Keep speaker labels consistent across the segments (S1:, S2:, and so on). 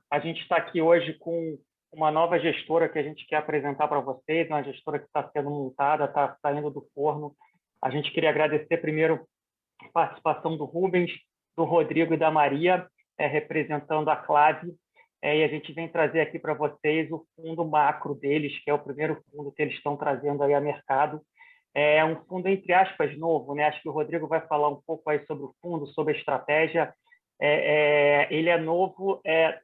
S1: A gente está aqui hoje com uma nova gestora que a gente quer apresentar para vocês, uma gestora que está sendo montada, está saindo do forno. A gente queria agradecer primeiro a participação do Rubens, do Rodrigo e da Maria, representando a Clave. E a gente vem trazer aqui para vocês o fundo macro deles, que é o primeiro fundo que eles estão trazendo aí a mercado. É um fundo, entre aspas, novo, né? Acho que o Rodrigo vai falar um pouco aí sobre o fundo, sobre a estratégia. Ele é novo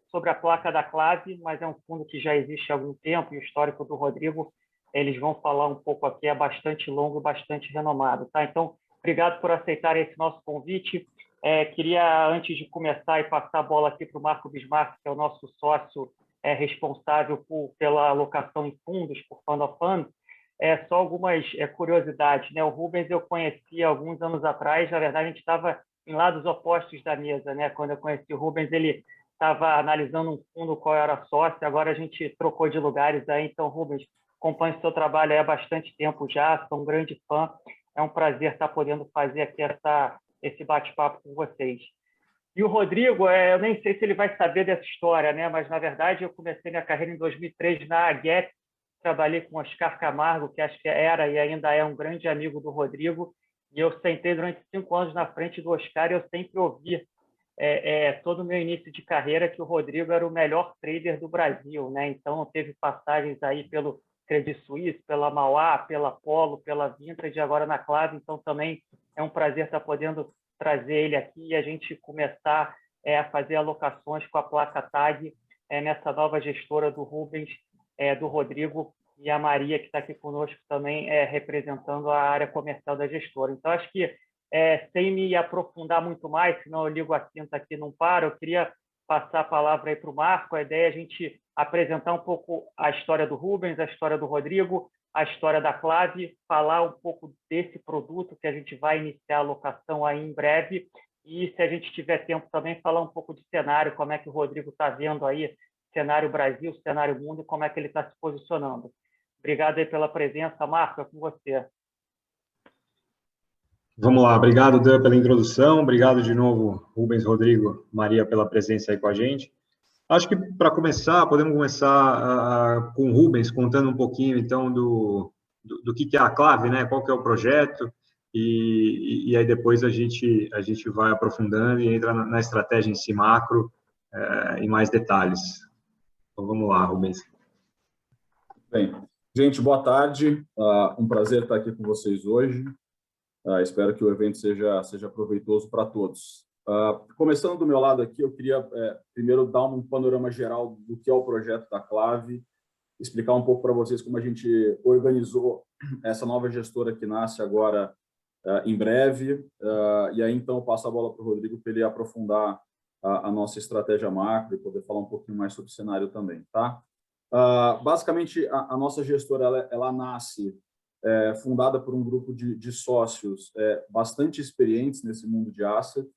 S1: sobre a placa da Clave, mas é um fundo que já existe há algum tempo, e o histórico do Rodrigo, eles vão falar um pouco aqui, é bastante longo, bastante renomado. Tá? Então, obrigado por aceitar esse nosso convite. Queria, antes de começar, e passar a bola aqui para o Marco Bismarck, que é o nosso sócio responsável pela alocação em fundos, por Fund of Funds, só algumas curiosidades. Né? O Rubens eu conheci alguns anos atrás, na verdade, a gente estava em lados opostos da mesa. Né? Quando eu conheci o Rubens, ele estava analisando um fundo qual era sócio, agora a gente trocou de lugares aí. Então, Rubens, acompanho o seu trabalho há bastante tempo já, sou um grande fã. É um prazer estar podendo fazer aqui esse bate-papo com vocês. E o Rodrigo, eu nem sei se ele vai saber dessa história, né? Mas, na verdade, eu comecei minha carreira em 2003 na Get, trabalhei com o Oscar Camargo, que acho que era e ainda é um grande amigo do Rodrigo, e eu sentei durante 5 anos na frente do Oscar e eu sempre ouvi todo o meu início de carreira que o Rodrigo era o melhor trader do Brasil. Né? Então, teve passagens aí pelo Credit Suisse, pela Mauá, pela Polo, pela Vintage, agora na Clave. Então, também é um prazer estar podendo trazer ele aqui e a gente começar a fazer alocações com a placa TAG nessa nova gestora do Rubens, do Rodrigo e a Maria, que está aqui conosco também, representando a área comercial da gestora. Então, acho que, sem me aprofundar muito mais, senão eu ligo a cinta aqui e não paro, eu queria passar a palavra aí para o Marco. A ideia é a gente apresentar um pouco a história do Rubens, a história do Rodrigo, a história da Clave, falar um pouco desse produto que a gente vai iniciar a alocação aí em breve e, se a gente tiver tempo também, falar um pouco de cenário, como é que o Rodrigo está vendo aí cenário Brasil, cenário mundo e como é que ele está se posicionando. Obrigado aí pela presença, Marco, é com você.
S2: Vamos lá, obrigado, Dan, pela introdução, obrigado de novo, Rubens, Rodrigo, Maria, pela presença aí com a gente. Acho que, para começar, podemos começar com o Rubens, contando um pouquinho, então, do que é a Clave, né? Qual que é o projeto, e aí depois a gente vai aprofundando e entra na estratégia em si macro, em mais detalhes. Então, vamos lá, Rubens.
S3: Bem, gente, boa tarde. Um prazer estar aqui com vocês hoje. Espero que o evento seja proveitoso para todos. Começando do meu lado aqui, eu queria primeiro dar um panorama geral do que é o projeto da Clave, explicar um pouco para vocês como a gente organizou essa nova gestora que nasce agora em breve. E aí, então, eu passo a bola para o Rodrigo para ele aprofundar a nossa estratégia macro e poder falar um pouquinho mais sobre o cenário também, tá? Basicamente, a nossa gestora ela nasce fundada por um grupo de sócios bastante experientes nesse mundo de asset,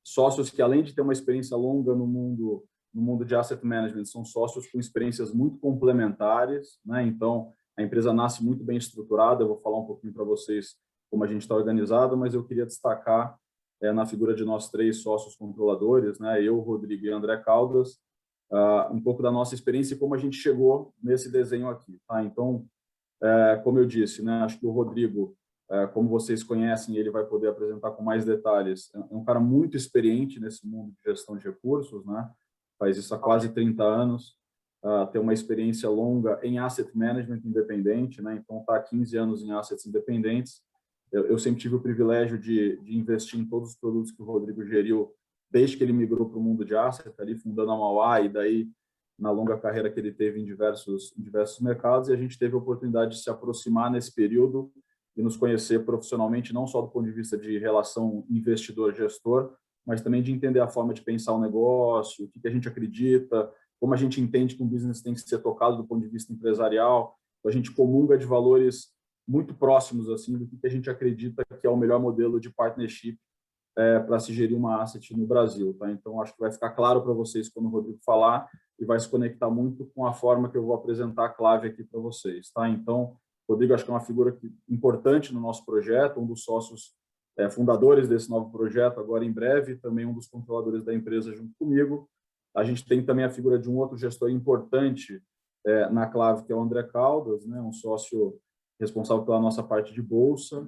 S3: sócios que, além de ter uma experiência longa no mundo de asset management, são sócios com experiências muito complementares, né? Então, a empresa nasce muito bem estruturada. Eu vou falar um pouquinho para vocês como a gente está organizado, mas eu queria destacar na figura de nós 3 sócios controladores, né? Eu, Rodrigo e André Caldas, um pouco da nossa experiência e como a gente chegou nesse desenho aqui, tá? Então, como eu disse, né, acho que o Rodrigo, como vocês conhecem, ele vai poder apresentar com mais detalhes. É um cara muito experiente nesse mundo de gestão de recursos, né? Faz isso há quase 30 anos, tem uma experiência longa em asset management independente, né? Então, está há 15 anos em assets independentes. Eu sempre tive o privilégio de investir em todos os produtos que o Rodrigo geriu desde que ele migrou para o mundo de asset, ali fundando a Mauá, e daí na longa carreira que ele teve em diversos mercados, e a gente teve a oportunidade de se aproximar nesse período e nos conhecer profissionalmente, não só do ponto de vista de relação investidor-gestor, mas também de entender a forma de pensar o negócio, o que a gente acredita, como a gente entende que um business tem que ser tocado do ponto de vista empresarial. A gente comunga de valores muito próximos assim do que a gente acredita que é o melhor modelo de partnership para se gerir uma asset no Brasil, tá? Então, acho que vai ficar claro para vocês quando o Rodrigo falar e vai se conectar muito com a forma que eu vou apresentar a Clave aqui para vocês, tá? Então, o Rodrigo acho que é uma figura importante no nosso projeto, um dos sócios fundadores desse novo projeto, agora em breve, também um dos controladores da empresa junto comigo. A gente tem também a figura de um outro gestor importante na Clave, que é o André Caldas, né, um sócio responsável pela nossa parte de bolsa,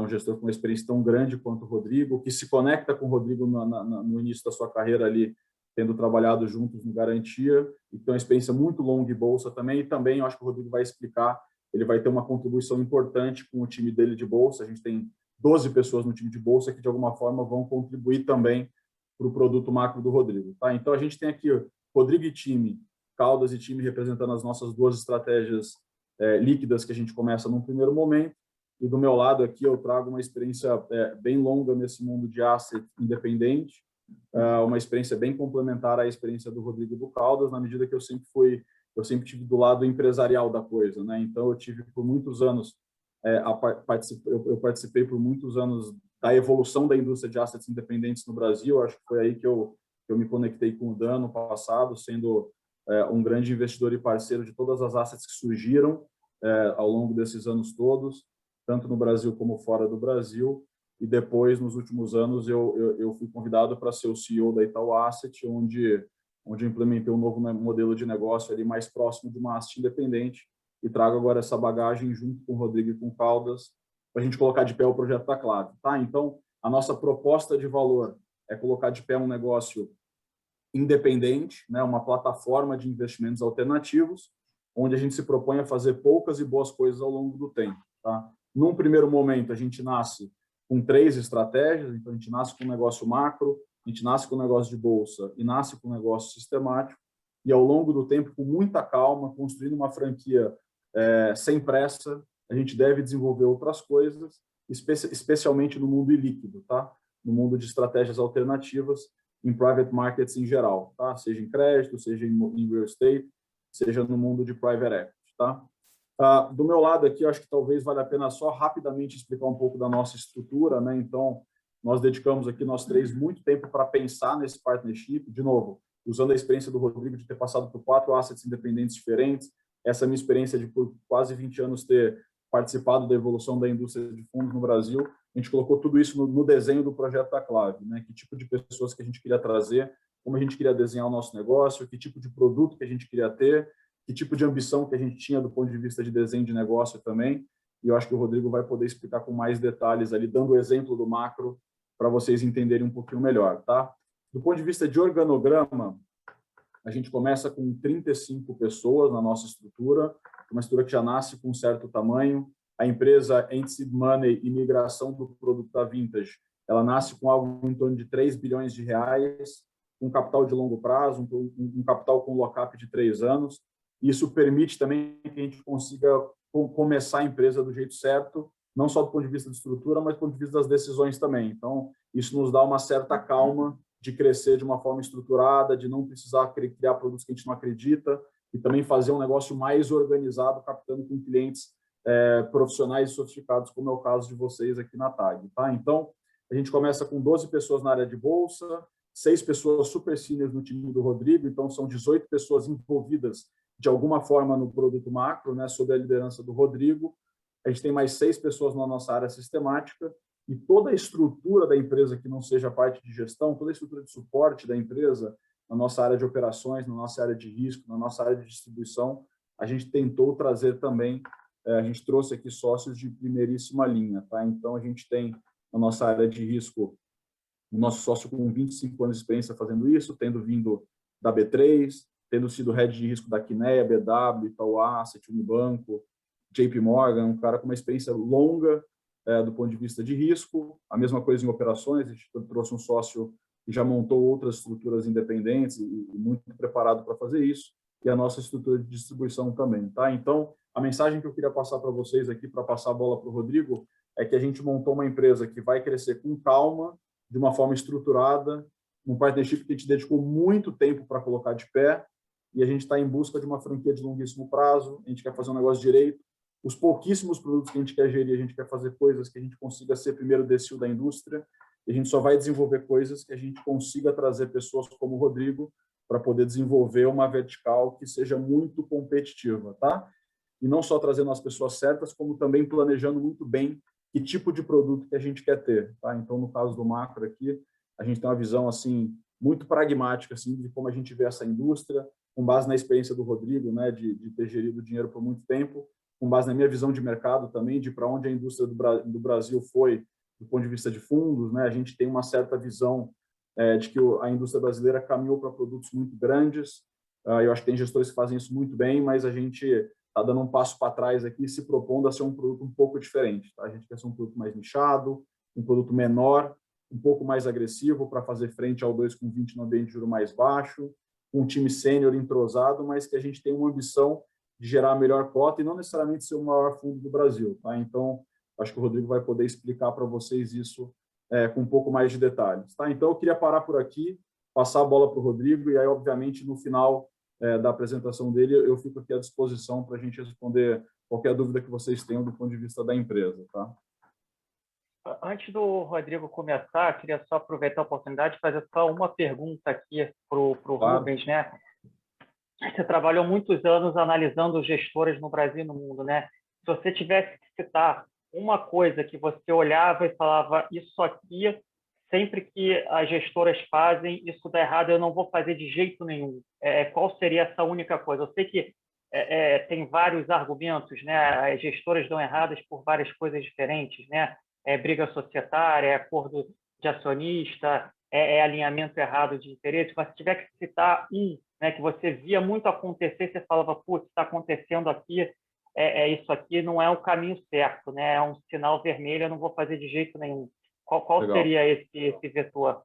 S3: um gestor com uma experiência tão grande quanto o Rodrigo, que se conecta com o Rodrigo no início da sua carreira ali, tendo trabalhado juntos no Garantia, e tem uma experiência muito longa em bolsa também, e também eu acho que o Rodrigo vai explicar, ele vai ter uma contribuição importante com o time dele de bolsa. A gente tem 12 pessoas no time de bolsa que, de alguma forma, vão contribuir também para o produto macro do Rodrigo. Tá? Então, a gente tem aqui Rodrigo e time, Caldas e time representando as nossas duas estratégias líquidas que a gente começa num primeiro momento, e do meu lado aqui eu trago uma experiência bem longa nesse mundo de asset independente, uma experiência bem complementar à experiência do Rodrigo e do Caldas, na medida que eu sempre tive do lado empresarial da coisa, né? Então eu tive por muitos anos eu participei por muitos anos da evolução da indústria de assets independentes no Brasil. Acho que foi aí que eu me conectei com o Dan no passado, sendo um grande investidor e parceiro de todas as assets que surgiram ao longo desses anos todos, tanto no Brasil como fora do Brasil. E depois, nos últimos anos, eu fui convidado para ser o CEO da Itaú Asset, onde implementei um novo modelo de negócio ali mais próximo de uma asset independente, e trago agora essa bagagem junto com o Rodrigo e com o Caldas para a gente colocar de pé o projeto da Clave. Tá? Então, a nossa proposta de valor é colocar de pé um negócio independente, né? Uma plataforma de investimentos alternativos, onde a gente se propõe a fazer poucas e boas coisas ao longo do tempo. Tá? Num primeiro momento, a gente nasce com 3 estratégias. Então, a gente nasce com um negócio macro, a gente nasce com um negócio de bolsa e nasce com um negócio sistemático. E, ao longo do tempo, com muita calma, construindo uma franquia sem pressa, a gente deve desenvolver outras coisas, especialmente no mundo ilíquido, tá? No mundo de estratégias alternativas, em private markets em geral, tá? Seja em crédito, seja em real estate, seja no mundo de private equity, tá? Do meu lado aqui, eu acho que talvez valha a pena só rapidamente explicar um pouco da nossa estrutura, né? Então, nós dedicamos aqui, nós 3, muito tempo para pensar nesse partnership, de novo, usando a experiência do Rodrigo de ter passado por 4 assets independentes diferentes, essa minha experiência de, por quase 20 anos, ter participado da evolução da indústria de fundos no Brasil. A gente colocou tudo isso no desenho do projeto da Clave, né? Que tipo de pessoas que a gente queria trazer, como a gente queria desenhar o nosso negócio, que tipo de produto que a gente queria ter, que tipo de ambição que a gente tinha do ponto de vista de desenho de negócio também. E eu acho que o Rodrigo vai poder explicar com mais detalhes ali, dando o exemplo do macro, para vocês entenderem um pouquinho melhor, tá? Do ponto de vista de organograma, a gente começa com 35 pessoas na nossa estrutura, uma estrutura que já nasce com um certo tamanho. A empresa Seed Money e migração do produto da Vintage, ela nasce com algo em torno de 3 bilhões de reais, um capital de longo prazo, um capital com lock-up de 3 anos. Isso permite também que a gente consiga começar a empresa do jeito certo, não só do ponto de vista de estrutura, mas do ponto de vista das decisões também. Então, isso nos dá uma certa calma de crescer de uma forma estruturada, de não precisar criar produtos que a gente não acredita, e também fazer um negócio mais organizado, captando com clientes profissionais e sofisticados, como é o caso de vocês aqui na TAG. Tá? Então, a gente começa com 12 pessoas na área de bolsa, 6 pessoas super seniors no time do Rodrigo, então são 18 pessoas envolvidas de alguma forma no produto macro, né, sob a liderança do Rodrigo. A gente tem mais 6 pessoas na nossa área sistemática, e toda a estrutura da empresa que não seja parte de gestão, toda a estrutura de suporte da empresa, na nossa área de operações, na nossa área de risco, na nossa área de distribuição, a gente tentou trazer também, a gente trouxe aqui sócios de primeiríssima linha. Tá? Então, a gente tem na nossa área de risco o nosso sócio com 25 anos de experiência fazendo isso, tendo vindo da B3, tendo sido head de risco da Quineia, BW, Itaú Asset, Unibanco, JP Morgan, um cara com uma experiência longa do ponto de vista de risco. A mesma coisa em operações, a gente trouxe um sócio que já montou outras estruturas independentes e muito preparado para fazer isso, e a nossa estrutura de distribuição também. Tá? Então, a mensagem que eu queria passar para vocês aqui, para passar a bola para o Rodrigo, é que a gente montou uma empresa que vai crescer com calma, de uma forma estruturada, um partnership que a gente dedicou muito tempo para colocar de pé, e a gente está em busca de uma franquia de longuíssimo prazo, a gente quer fazer um negócio direito. Os pouquíssimos produtos que a gente quer gerir, a gente quer fazer coisas que a gente consiga ser primeiro decil da indústria, e a gente só vai desenvolver coisas que a gente consiga trazer pessoas como o Rodrigo para poder desenvolver uma vertical que seja muito competitiva, tá? E não só trazendo as pessoas certas, como também planejando muito bem que tipo de produto que a gente quer ter, tá? Então, no caso do macro aqui, a gente tem uma visão assim muito pragmática assim, de como a gente vê essa indústria, com base na experiência do Rodrigo, né, de ter gerido dinheiro por muito tempo, com base na minha visão de mercado também, de para onde a indústria do Brasil foi, do ponto de vista de fundos, né? A gente tem uma certa visão de que a indústria brasileira caminhou para produtos muito grandes. Eu acho que tem gestores que fazem isso muito bem, mas a gente está dando um passo para trás aqui, se propondo a ser um produto um pouco diferente. Tá? A gente quer ser um produto mais nichado, um produto menor, um pouco mais agressivo para fazer frente ao 2,20 no ambiente de juro mais baixo, com um time sênior entrosado, mas que a gente tem uma ambição de gerar a melhor cota e não necessariamente ser o maior fundo do Brasil. Tá? Então, acho que o Rodrigo vai poder explicar para vocês isso com um pouco mais de detalhes. Tá? Então, eu queria parar por aqui, passar a bola para o Rodrigo e aí, obviamente, no final da apresentação dele, eu fico aqui à disposição para a gente responder qualquer dúvida que vocês tenham do ponto de vista da empresa. Tá?
S1: Antes do Rodrigo começar, queria só aproveitar a oportunidade de fazer só uma pergunta aqui para o
S3: Claro.
S1: Rubens, né? Você trabalhou muitos anos analisando gestoras no Brasil e no mundo, né? Se você tivesse que citar uma coisa que você olhava e falava, isso aqui, sempre que as gestoras fazem, isso dá errado, eu não vou fazer de jeito nenhum. Qual seria essa única coisa? Eu sei que tem vários argumentos, né? As gestoras dão erradas por várias coisas diferentes, né? Briga societária, acordo de acionista, alinhamento errado de interesse. Mas se tiver que citar um, né, que você via muito acontecer, você falava, putz, está acontecendo aqui, isso aqui não é o caminho certo, né? É um sinal vermelho, eu não vou fazer de jeito nenhum. Qual seria esse vetor?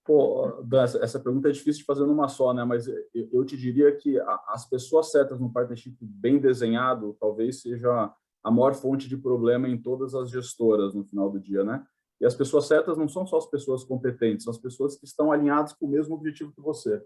S3: Pô, Dan, essa pergunta é difícil de fazer numa só, né? Mas eu te diria que as pessoas certas no partnership bem desenhado talvez seja a maior fonte de problema em todas as gestoras no final do dia, né? E as pessoas certas não são só as pessoas competentes, são as pessoas que estão alinhadas com o mesmo objetivo que você,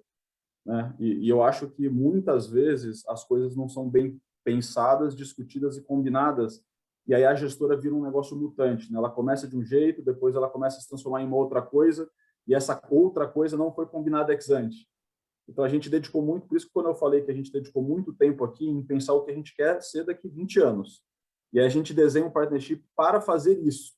S3: né? E eu acho que muitas vezes as coisas não são bem pensadas, discutidas e combinadas, e aí a gestora vira um negócio mutante, né? Ela começa de um jeito, depois ela começa a se transformar em uma outra coisa, e essa outra coisa não foi combinada ex ante. Então, a gente dedicou muito, por isso que quando eu falei que a gente dedicou muito tempo aqui em pensar o que a gente quer ser daqui 20 anos. E aí a gente desenha um partnership para fazer isso.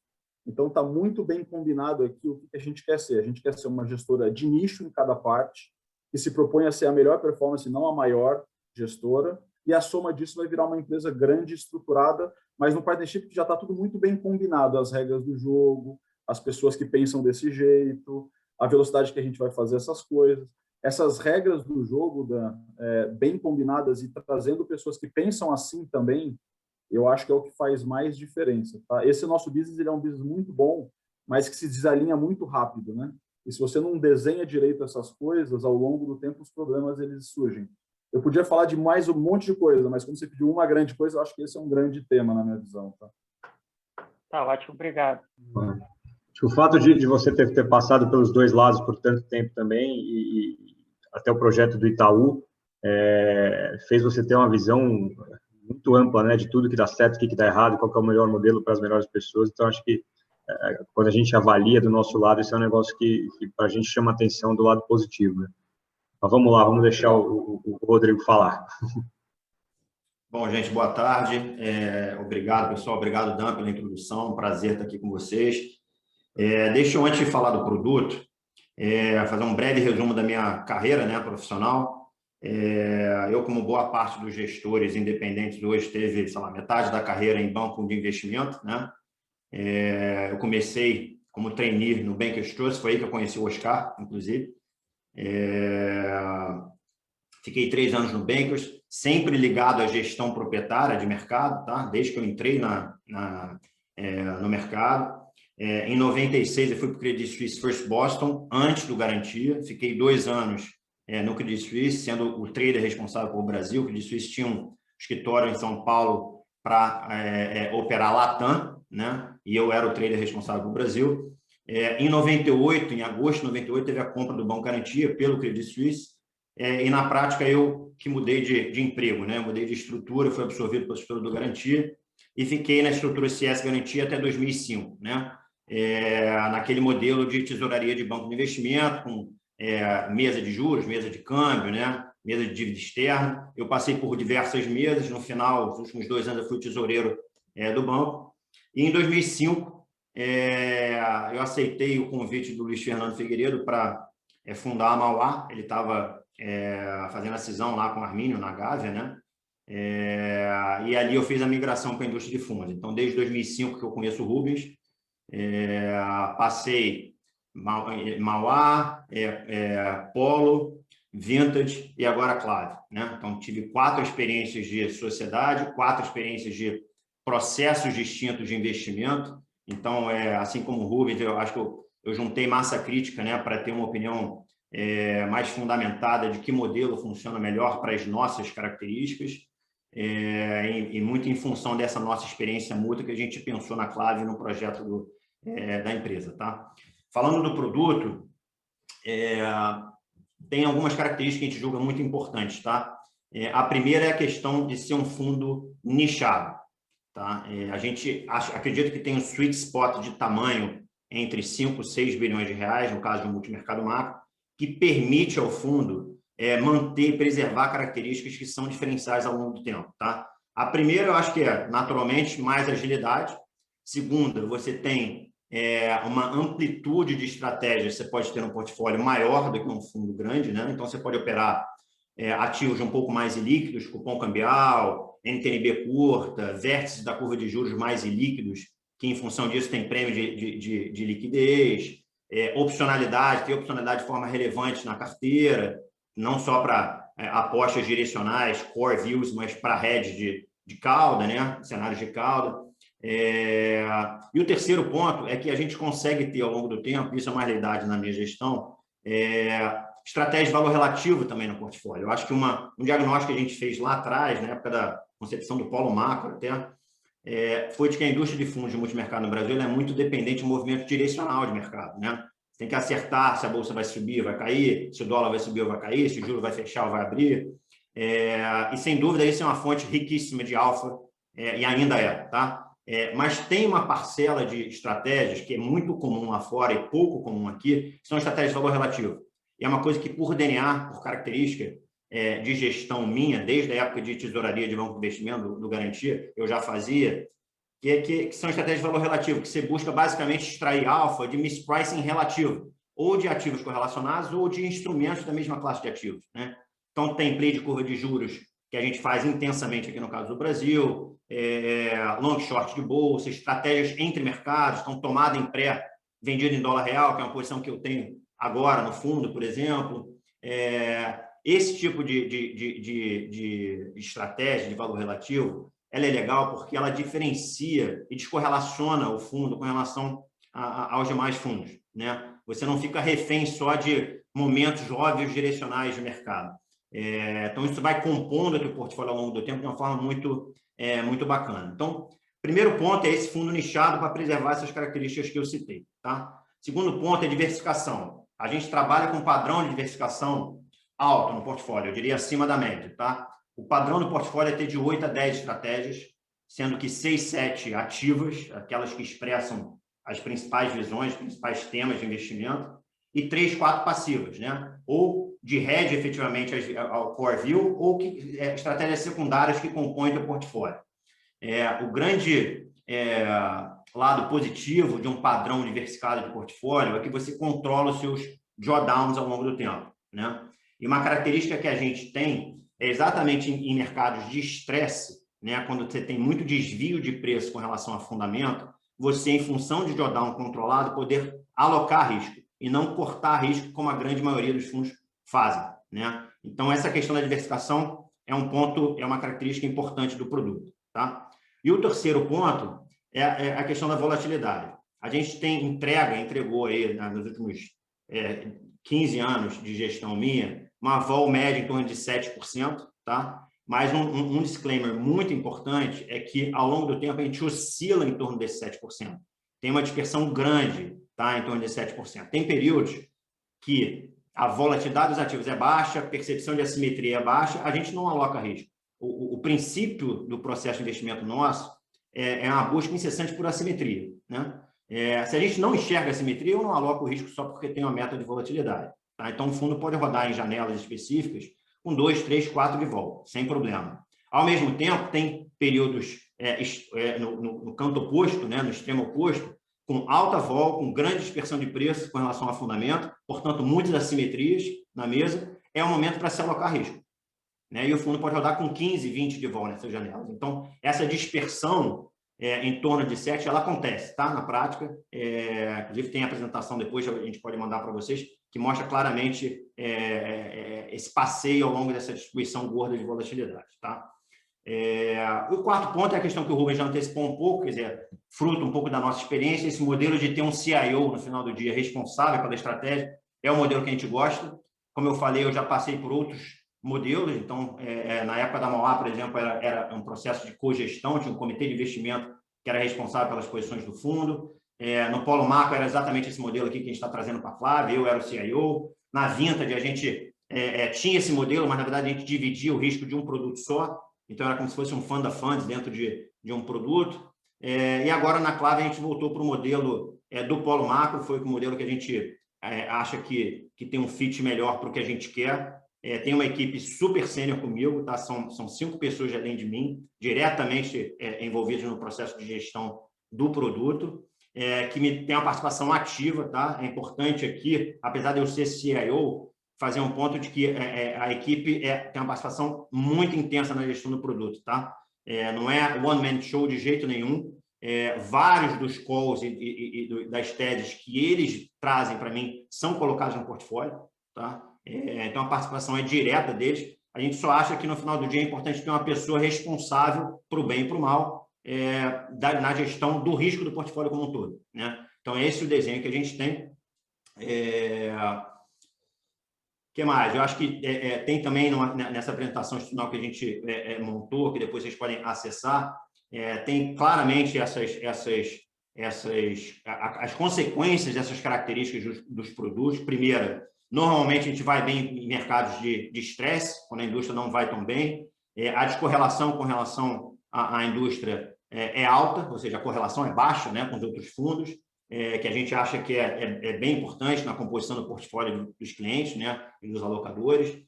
S3: Então, está muito bem combinado aqui o que a gente quer ser. A gente quer ser uma gestora de nicho em cada parte, que se propõe a ser a melhor performance, não a maior gestora, e a soma disso vai virar uma empresa grande, estruturada, mas no partnership já está tudo muito bem combinado, as regras do jogo, as pessoas que pensam desse jeito, a velocidade que a gente vai fazer essas coisas. Essas regras do jogo bem combinadas e trazendo pessoas que pensam assim também, eu acho que é o que faz mais diferença. Tá? Esse nosso business ele é um business muito bom, mas que se desalinha muito rápido, né? E se você não desenha direito essas coisas, ao longo do tempo os problemas eles surgem. Eu podia falar de mais um monte de coisa, mas como você pediu uma grande coisa, eu acho que esse é um grande tema na minha visão. Tá,
S1: tá ótimo, obrigado.
S2: O fato de você ter passado pelos dois lados por tanto tempo também e até o projeto do Itaú fez você ter uma visão muito ampla, né, de tudo que dá certo, o que dá errado, qual que é o melhor modelo para as melhores pessoas. Então, acho que quando a gente avalia do nosso lado, esse é um negócio que para a gente chama atenção do lado positivo. Né? Mas vamos lá, vamos deixar o Rodrigo falar.
S4: Bom, gente, boa tarde. Obrigado, pessoal. Obrigado, Dan, pela introdução. Um prazer estar aqui com vocês. Deixa eu, antes de falar do produto, fazer um breve resumo da minha carreira, né, profissional. Eu, como boa parte dos gestores independentes hoje, teve, sei lá, metade da carreira em banco de investimento, né? Eu comecei como trainee no Bankers Trust, foi aí que eu conheci o Oscar, inclusive. Fiquei 3 anos no Bankers, sempre ligado à gestão proprietária de mercado, tá? Desde que eu entrei no mercado. Em 96, eu fui para o Credit Suisse First Boston, antes do Garantia. Fiquei 2 anos no Credit Suisse, sendo o trader responsável pelo Brasil. O Credit Suisse tinha um escritório em São Paulo para operar Latam, né? E eu era o trader responsável pelo Brasil. Em 98, em agosto de 98, teve a compra do Banco Garantia pelo Credit Suisse. E na prática eu que mudei de emprego, né? Mudei de estrutura, fui absorvido pela estrutura do Garantia e fiquei na estrutura CS Garantia até 2005, né? Naquele modelo de tesouraria de banco de investimento, com mesa de juros, mesa de câmbio, né? Mesa de dívida externa. Eu passei por diversas mesas, no final, nos últimos 2 anos, eu fui tesoureiro do banco. E em 2005, eu aceitei o convite do Luiz Fernando Figueiredo para fundar a Mauá. Ele estava fazendo a cisão lá com o Armínio, na Gávea, né? E ali eu fiz a migração para a indústria de fundos. Então, desde 2005 que eu conheço o Rubens, passei Mauá, Polo, Vintage e agora Clave, né? Então, tive 4 experiências de sociedade, 4 experiências de processos distintos de investimento. Então, assim como o Rubens, eu acho que eu juntei massa crítica, né, para ter uma opinião mais fundamentada de que modelo funciona melhor para as nossas características, e muito em função dessa nossa experiência mútua que a gente pensou na Clave no projeto da empresa, tá? Falando do produto, tem algumas características que a gente julga muito importantes, tá? A primeira é a questão de ser um fundo nichado, tá? A gente acredita que tem um sweet spot de tamanho entre 5 e 6 bilhões de reais, no caso do multimercado macro, que permite ao fundo manter e preservar características que são diferenciais ao longo do tempo, tá? A primeira, eu acho que naturalmente, mais agilidade. Segunda, você tem uma amplitude de estratégias, você pode ter um portfólio maior do que um fundo grande, né? Então, você pode operar ativos um pouco mais ilíquidos, cupom cambial, NTNB curta, vértices da curva de juros mais ilíquidos, que em função disso tem prêmio de liquidez, opcionalidade, ter opcionalidade de forma relevante na carteira, não só para apostas direcionais, core views, mas para hedge de cauda, né? Cenários de cauda. E o terceiro ponto é que a gente consegue ter ao longo do tempo, isso é uma realidade na minha gestão, estratégia de valor relativo também no portfólio. Eu acho que um diagnóstico que a gente fez lá atrás, na época da concepção do Polo Macro até, foi de que a indústria de fundos de multimercado no Brasil é muito dependente de movimento direcional de mercado, né? Você tem que acertar se a bolsa vai subir ou vai cair, se o dólar vai subir ou vai cair, se o juro vai fechar ou vai abrir. E, sem dúvida, isso é uma fonte riquíssima de alfa, e ainda tá? Mas tem uma parcela de estratégias que é muito comum lá fora e pouco comum aqui, que são estratégias de valor relativo. E é uma coisa que, por DNA, por característica de gestão minha, desde a época de tesouraria de banco de investimento, do Garantia, eu já fazia, que são estratégias de valor relativo, que você busca basicamente extrair alfa de mispricing relativo, ou de ativos correlacionados, ou de instrumentos da mesma classe de ativos, né? Então, tem play de curva de juros, que a gente faz intensamente aqui no caso do Brasil, long short de bolsa, estratégias entre mercados, então tomada em pré, vendida em dólar real, que é uma posição que eu tenho agora no fundo, por exemplo. Esse tipo de estratégia de valor relativo, ela é legal porque ela diferencia e descorrelaciona o fundo com relação aos demais fundos, né? Você não fica refém só de momentos óbvios direcionais de mercado. Então, isso vai compondo o teu portfólio ao longo do tempo de uma forma muito bacana. Então, primeiro ponto é esse fundo nichado para preservar essas características que eu citei, tá? Segundo ponto é diversificação. A gente trabalha com um padrão de diversificação alto no portfólio, eu diria acima da média, tá? O padrão do portfólio é ter de 8 a 10 estratégias, sendo que 6, 7 ativas, aquelas que expressam as principais visões, os principais temas de investimento, e 3, 4 passivas, né? Ou de hedge efetivamente ao core view, ou estratégias secundárias que compõem o portfólio. O grande lado positivo de um padrão diversificado de portfólio é que você controla os seus drawdowns ao longo do tempo, né? E uma característica que a gente tem é exatamente em mercados de estresse, né? Quando você tem muito desvio de preço com relação a fundamento, você, em função de drawdown controlado, poder alocar risco e não cortar risco como a grande maioria dos fundos fazem, né? Então, essa questão da diversificação é um ponto, é uma característica importante do produto, tá? E o terceiro ponto é a questão da volatilidade. A gente entregou aí nos últimos 15 anos de gestão minha, uma vol média em torno de 7%, tá? Mas um disclaimer muito importante é que, ao longo do tempo, a gente oscila em torno desse 7%. Tem uma dispersão grande, tá? Em torno de 7%. Tem períodos que a volatilidade dos ativos é baixa, a percepção de assimetria é baixa, a gente não aloca risco. O princípio do processo de investimento nosso é uma busca incessante por assimetria, né? Se a gente não enxerga assimetria, eu não aloco o risco só porque tem uma meta de volatilidade, tá? Então, o fundo pode rodar em janelas específicas com 2, 3, 4 de vol, sem problema. Ao mesmo tempo, tem períodos no canto oposto, né, no extremo oposto, com alta vol, com grande dispersão de preço com relação ao fundamento, portanto, muitas assimetrias na mesa, é o momento para se alocar risco, né? E o fundo pode rodar com 15, 20 de vol nessas janelas. Então, essa dispersão em torno de 7, ela acontece, tá? Na prática, inclusive tem a apresentação depois, a gente pode mandar para vocês, que mostra claramente esse passeio ao longo dessa distribuição gorda de volatilidade, tá? O quarto ponto é a questão que o Rubens já antecipou um pouco, quer dizer, fruto um pouco da nossa experiência, esse modelo de ter um CIO no final do dia responsável pela estratégia é o modelo que a gente gosta. Como eu falei, eu já passei por outros modelos, então, na época da Mauá, por exemplo, era um processo de cogestão, tinha um comitê de investimento que era responsável pelas posições do fundo. No Polo Macro era exatamente esse modelo aqui que a gente está trazendo para a Flávia, eu era o CIO. Na Vintage, a gente tinha esse modelo, mas, na verdade, a gente dividia o risco de um produto só, então era como se fosse um fund of funds dentro de um produto. E agora, na Clave, a gente voltou para o modelo do Polo Macro, foi o modelo que a gente acha que tem um fit melhor para o que a gente quer. Tem uma equipe super sênior comigo, tá? São 5 pessoas além de mim, diretamente envolvidas no processo de gestão do produto, que tem uma participação ativa, tá? É importante aqui, apesar de eu ser CIO, fazer um ponto de que a equipe tem uma participação muito intensa na gestão do produto, tá? Não é one-man show de jeito nenhum. Vários dos calls e das TEDs que eles trazem para mim são colocados no portfólio, tá? Então, a participação é direta deles. A gente só acha que, no final do dia, é importante ter uma pessoa responsável para o bem e para o mal na gestão do risco do portfólio como um todo, né? Então, esse é o desenho que a gente tem. O que mais? Eu acho que tem também nessa apresentação institucional que a gente montou, que depois vocês podem acessar, tem claramente as consequências dessas características dos produtos. Primeiro, normalmente a gente vai bem em mercados de estresse, quando a indústria não vai tão bem. A descorrelação com relação à indústria é alta, ou seja, a correlação é baixa, né, com os outros fundos, que a gente acha que é bem importante na composição do portfólio dos clientes, né, e dos alocadores.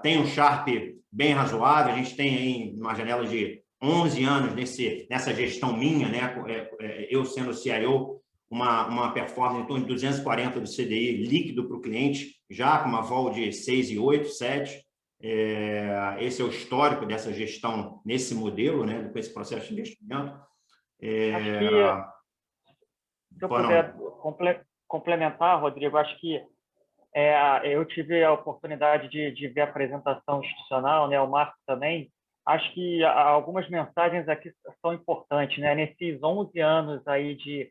S4: Tem um Sharpe bem razoável, a gente tem aí uma janela de 11 anos nessa gestão minha, né, eu sendo CIO, uma performance em torno de 240 do CDI líquido para o cliente, já com uma vol de 6,8, 7. Esse é o histórico dessa gestão nesse modelo, né, com esse processo de investimento.
S1: Acho que, se eu puder complementar, Rodrigo, acho que eu tive a oportunidade de ver a apresentação institucional, né, o Marco também. Acho que algumas mensagens aqui são importantes, né? Nesses 11 anos aí de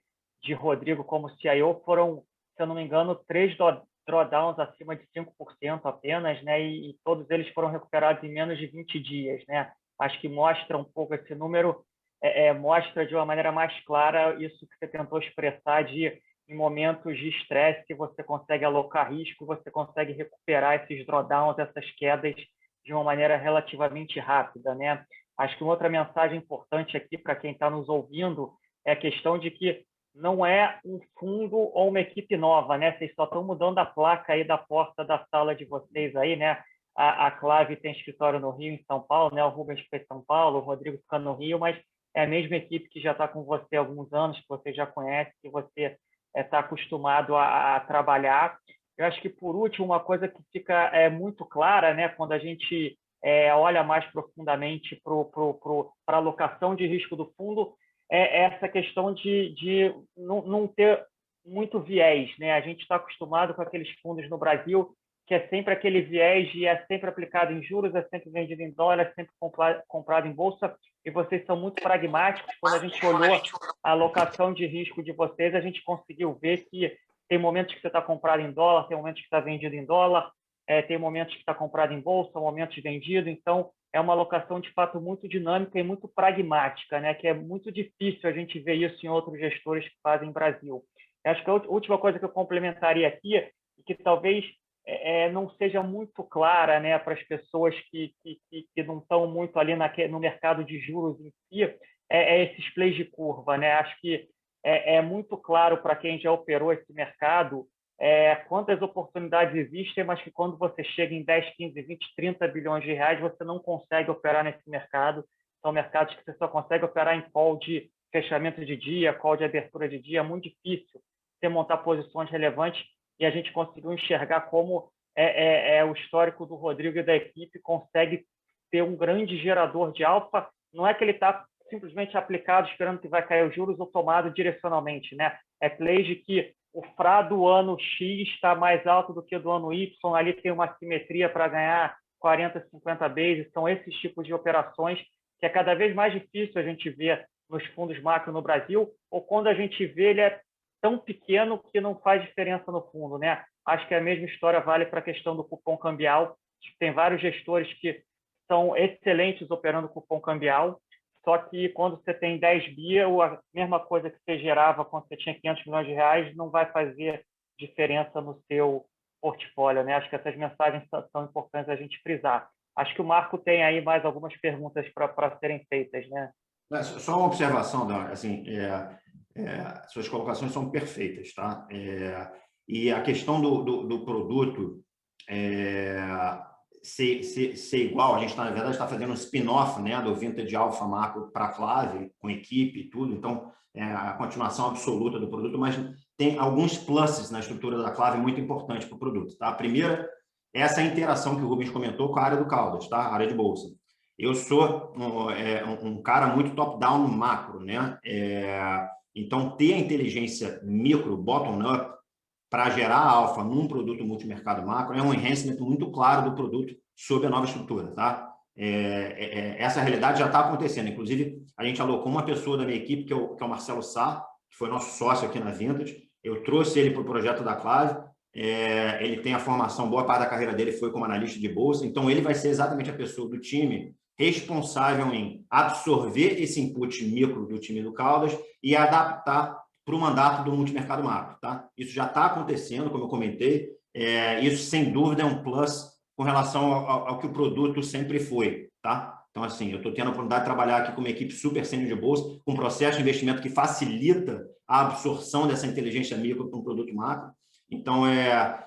S1: Rodrigo como CIO, foram, se eu não me engano, 3 drawdowns acima de 5% apenas, né? E todos eles foram recuperados em menos de 20 dias, né? Acho que mostra um pouco esse número, mostra de uma maneira mais clara isso que você tentou expressar em momentos de estresse que você consegue alocar risco, você consegue recuperar esses drawdowns, essas quedas de uma maneira relativamente rápida, né? Acho que uma outra mensagem importante aqui para quem está nos ouvindo é a questão de que não é um fundo ou uma equipe nova, né? Vocês só estão mudando a placa aí da porta da sala de vocês aí, né? A Clave tem escritório no Rio, em São Paulo, né? O Rubens fica em São Paulo, o Rodrigo fica no Rio, mas é a mesma equipe que já está com você há alguns anos, que você já conhece, que você está acostumado a trabalhar. Eu acho que, por último, uma coisa que fica muito clara, né, quando a gente olha mais profundamente para a alocação de risco do fundo, é essa questão de não ter muito viés, né? A gente está acostumado com aqueles fundos no Brasil que é sempre aquele viés e é sempre aplicado em juros, é sempre vendido em dólar, é sempre comprado em bolsa, e vocês são muito pragmáticos. Quando a gente olhou a alocação de risco de vocês, a gente conseguiu ver que tem momentos que você está comprado em dólar, tem momentos que está vendido em dólar, tem momentos que está comprado em bolsa, momentos vendido. Então, é uma alocação, de fato, muito dinâmica e muito pragmática, né? Que é muito difícil a gente ver isso em outros gestores que fazem no Brasil. Eu acho que a última coisa que eu complementaria aqui, e que talvez não seja muito clara, né, para as pessoas que não estão muito ali no mercado de juros em si, esses plays de curva, né? Acho que é muito claro para quem já operou esse mercado quantas oportunidades existem, mas que quando você chega em 10, 15, 20, 30 bilhões de reais, você não consegue operar nesse mercado. São mercados que você só consegue operar em call de fechamento de dia, call de abertura de dia, é muito difícil você montar posições relevantes, e a gente conseguiu enxergar como o histórico do Rodrigo e da equipe consegue ter um grande gerador de alfa. Não é que ele está simplesmente aplicado esperando que vai cair os juros ou tomado direcionalmente, né? É plays de que o FRA do ano X está mais alto do que do ano Y, ali tem uma simetria para ganhar 40, 50 bases. São esses tipos de operações que é cada vez mais difícil a gente ver nos fundos macro no Brasil, ou quando a gente vê, ele é tão pequeno que não faz diferença no fundo, né? Acho que a mesma história vale para a questão do cupom cambial. Tem vários gestores que são excelentes operando cupom cambial, só que quando você tem 10 bi, a mesma coisa que você gerava quando você tinha 500 milhões de reais não vai fazer diferença no seu portfólio, né? Acho que essas mensagens são importantes a gente frisar. Acho que o Marco tem aí mais algumas perguntas para serem feitas, né?
S4: Só uma observação, assim, suas colocações são perfeitas, tá? E a questão do produto ser igual, a gente, na verdade, está fazendo um spin-off, né, do Vintage Alpha Macro para a Clave, com equipe e tudo, então, é a continuação absoluta do produto, mas tem alguns pluses na estrutura da Clave muito importantes para o produto, tá? A primeira é essa interação que o Rubens comentou com a área do Caldas, tá? A área de bolsa. Eu sou um cara muito top-down no macro, né? Então, ter a inteligência micro, bottom-up, para gerar alfa num produto multimercado macro é um enhancement muito claro do produto sob a nova estrutura, tá? Essa realidade já está acontecendo. Inclusive, a gente alocou uma pessoa da minha equipe, que é o Marcelo Sá, que foi nosso sócio aqui na Vintage. Eu trouxe ele para o projeto da Clave. Ele tem a formação, boa parte da carreira dele foi como analista de bolsa, então ele vai ser exatamente a pessoa do time responsável em absorver esse input micro do time do Caldas e adaptar para o mandato do multimercado macro, tá? Isso já está acontecendo, como eu comentei, isso sem dúvida é um plus com relação ao que o produto sempre foi, tá? Então, assim, eu estou tendo a oportunidade de trabalhar aqui com uma equipe super sênior de bolsa, com um processo de investimento que facilita a absorção dessa inteligência micro para um produto macro. Então,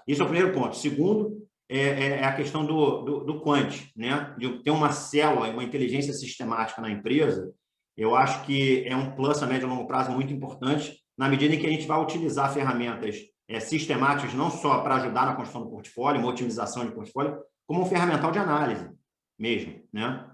S4: isso é o primeiro ponto. Segundo, é a questão do quant, né? De ter uma célula, uma inteligência sistemática na empresa. Eu acho que é um plus a médio e longo prazo muito importante, na medida em que a gente vai utilizar ferramentas sistemáticas não só para ajudar na construção do portfólio, uma otimização de portfólio, como um ferramental de análise mesmo, né?